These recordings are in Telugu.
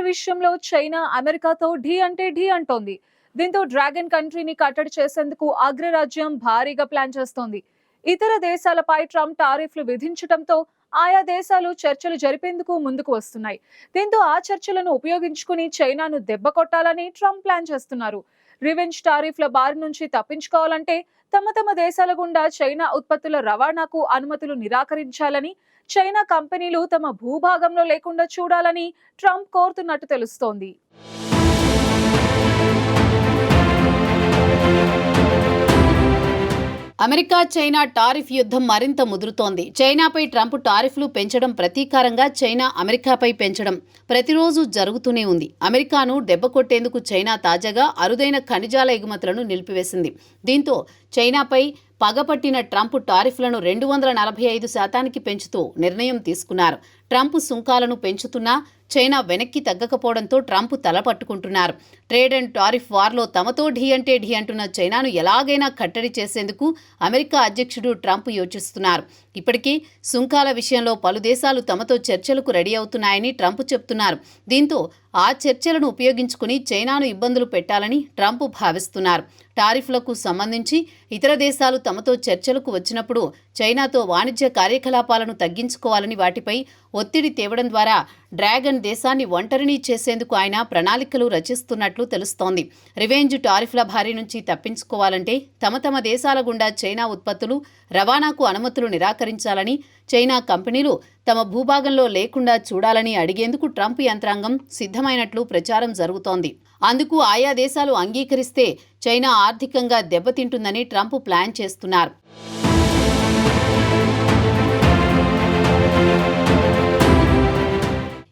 విషయంలో చైనా అమెరికాతో ఢీ అంటే ఢీ అంటోంది. దీంతో డ్రాగన్ కంట్రీని కట్టడి చేసేందుకు అగ్రరాజ్యం భారీగా ప్లాన్ చేస్తోంది. ఇతర దేశాలపై ట్రంప్ టారిఫ్లు విధించడంతో ఆయా దేశాలు చర్చలు జరిపేందుకు ముందుకు వస్తున్నాయి. దీంతో ఆ చర్చలను ఉపయోగించుకుని చైనాను దెబ్బ కొట్టాలని ట్రంప్ ప్లాన్ చేస్తున్నారు. రివెంజ్ టారిఫ్ల బారి నుంచి తప్పించుకోవాలంటే తమ దేశాల గుండా చైనా ఉత్పత్తుల రవాణాకు అనుమతులు నిరాకరించాలని, చైనా కంపెనీలు తమ భూభాగంలో లేకుండా చూడాలని ట్రంప్ కోరుతున్నట్టు తెలుస్తోంది. అమెరికా చైనా టారిఫ్ యుద్ధం మరింత ముదురుతోంది. చైనాపై ట్రంప్ టారిఫ్లు పెంచడం ప్రతీకారంగా చైనా అమెరికాపై పెంచడం ప్రతిరోజు జరుగుతూనే ఉంది. అమెరికాను దెబ్బకొట్టేందుకు చైనా తాజాగా అరుదైన ఖనిజాల ఎగుమతులను నిలిపివేసింది. దీంతో చైనాపై పగపట్టిన ట్రంప్ టారిఫ్లను 245% పెంచుతూ నిర్ణయం తీసుకున్నారు. ట్రంప్ సుంకాలను పెంచుతున్నా చైనా వెనక్కి తగ్గకపోవడంతో ట్రంప్ తలపట్టుకుంటున్నారు. ట్రేడ్ అండ్ టారిఫ్ వార్లో తమతో ఢీ అంటే ఢీ అంటున్న చైనాను ఎలాగైనా కట్టడి చేసేందుకు అమెరికా అధ్యక్షుడు ట్రంప్ యోచిస్తున్నారు. ఇప్పటికీ సుంకాల విషయంలో పలు దేశాలు తమతో చర్చలకు రెడీ అవుతున్నాయని ట్రంప్ చెప్తున్నారు. దీంతో ఆ చర్చలను ఉపయోగించుకుని చైనాను ఇబ్బందులు పెట్టాలని ట్రంప్ భావిస్తున్నారు. టారిఫ్లకు సంబంధించి ఇతర దేశాలు తమతో చర్చలకు వచ్చినప్పుడు చైనాతో వాణిజ్య కార్యకలాపాలను తగ్గించుకోవాలని, వాటిపై ఒత్తిడి తేవడం ద్వారా డ్రాగన్ దేశాన్ని ఒంటరిని చేసేందుకు ఆయన ప్రణాళికలు రచిస్తున్నట్లు తెలుస్తోంది. రివెంజ్ టారిఫ్ల భారీ నుంచి తప్పించుకోవాలంటే తమ దేశాల గుండా చైనా ఉత్పత్తులు రవాణాకు అనుమతులు నిరాకరించాలని, చైనా కంపెనీలు తమ భూభాగంలో లేకుండా చూడాలని అడిగేందుకు ట్రంప్ యంత్రాంగం సిద్ధమైనట్లు ప్రచారం జరుగుతోంది. అందుకు ఆయా దేశాలు అంగీకరిస్తే చైనా ఆర్థికంగా దెబ్బతింటుందని ట్రంప్ ప్లాన్ చేస్తున్నారు.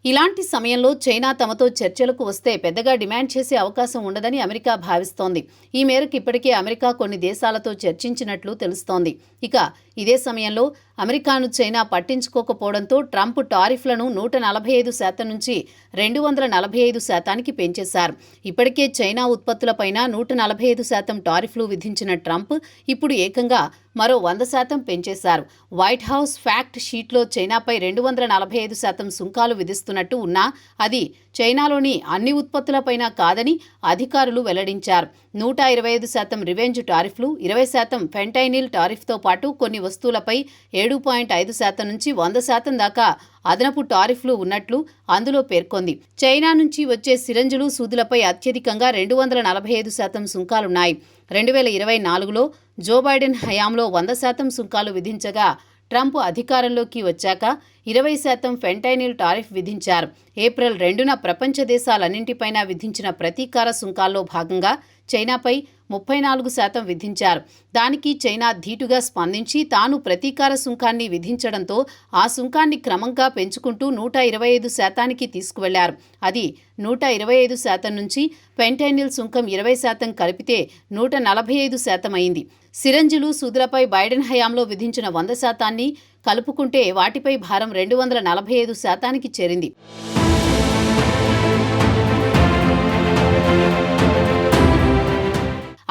ఇలాంటి సమయంలో చైనా తమతో చర్చలకు వస్తే పెద్దగా డిమాండ్ చేసే అవకాశం ఉండదని అమెరికా భావిస్తోంది. ఈ మేరకు ఇప్పటికే అమెరికా కొన్ని దేశాలతో చర్చించినట్లు తెలుస్తోంది. ఇక ఇదే సమయంలో అమెరికాను చైనా పట్టించుకోకపోవడంతో ట్రంప్ టారిఫ్లను 145% నుంచి 245%కి పెంచేశారు. ఇప్పటికే చైనా ఉత్పత్తులపైన 145% టారిఫ్లు విధించిన ట్రంప్ ఇప్పుడు ఏకంగా మరో 100% పెంచేశారు. వైట్ హౌస్ ఫ్యాక్ట్ షీట్లో చైనాపై 245% సుంకాలు విధిస్తున్నట్టు ఉన్నా అది చైనాలోని అన్ని ఉత్పత్తులపైన కాదని అధికారులు వెల్లడించారు. 125% రివెంజ్ టారిఫ్లు, 20% ఫెంటైనిల్ టారిఫ్తో పాటు కొన్ని వస్తువులపై 7.5% నుంచి 100% దాకా అదనపు టారిఫ్లు ఉన్నట్లు అందులో పేర్కొంది. చైనా నుంచి వచ్చే సిరంజులు, సూదులపై అత్యధికంగా 245% సుంకాలున్నాయి. 2024లో జో బైడెన్ హయాంలో 100% సుంకాలు విధించగా ట్రంప్ అధికారంలోకి వచ్చాక 20% ఫెంటైనిల్ టారిఫ్ విధించారు. ఏప్రిల్ 2న ప్రపంచ దేశాలన్నింటిపైన విధించిన ప్రతీకార సుంకాల్లో భాగంగా చైనాపై 34% విధించారు. దానికి చైనా ధీటుగా స్పందించి తాను ప్రతీకార సుంకాన్ని విధించడంతో ఆ సుంకాన్ని క్రమంగా పెంచుకుంటూ 125%కి తీసుకువెళ్లారు. అది 125% నుంచి ఫెంటైనిల్ సుంకం 20% కలిపితే 145% అయింది. సిరంజులు, సూదులపై బైడెన్ హయాంలో విధించిన 100%ని కలుపుకుంటే వాటిపై భారం 245%కి చేరింది.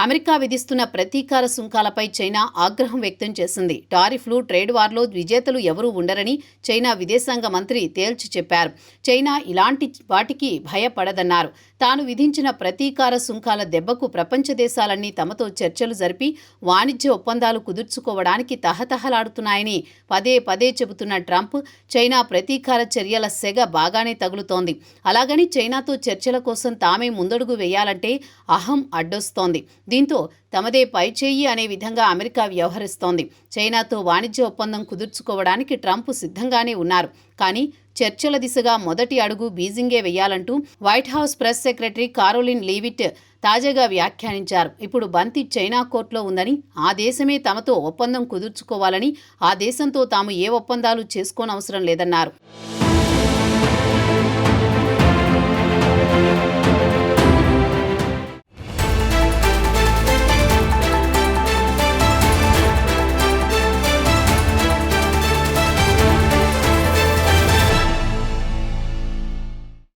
అమెరికా విధిస్తున్న ప్రతీకార సుంకాలపై చైనా ఆగ్రహం వ్యక్తం చేసింది. టారిఫ్లు, ట్రేడ్ వార్లో విజేతలు ఎవరూ ఉండరని చైనా విదేశాంగ మంత్రి తేల్చి చెప్పారు. చైనా ఇలాంటి వాటికి భయపడదన్నారు. తాను విధించిన ప్రతీకార సుంకాల దెబ్బకు ప్రపంచ దేశాలన్నీ తమతో చర్చలు జరిపి వాణిజ్య ఒప్పందాలు కుదుర్చుకోవడానికి తహతహలాడుతున్నాయని పదే చెబుతున్న ట్రంప్ చైనా ప్రతీకార చర్యల సెగ బాగానే తగులుతోంది. అలాగని చైనాతో చర్చల కోసం తామే ముందడుగు వేయాలంటే అహం అడ్డొస్తోంది. దీంతో తమదే పైచేయి అనే విధంగా అమెరికా వ్యవహరిస్తోంది. చైనాతో వాణిజ్య ఒప్పందం కుదుర్చుకోవడానికి ట్రంప్ సిద్ధంగానే ఉన్నారు. కానీ చర్చల దిశగా మొదటి అడుగు బీజింగే వేయాలంటూ White House press secretary Karoline Leavitt తాజాగా వ్యాఖ్యానించారు. ఇప్పుడు బంతి చైనా కోర్టులో ఉందని, ఆ దేశమే తమతో ఒప్పందం కుదుర్చుకోవాలని, ఆ దేశంతో తాము ఏ ఒప్పందాలు చేసుకోనవసరం లేదన్నారు.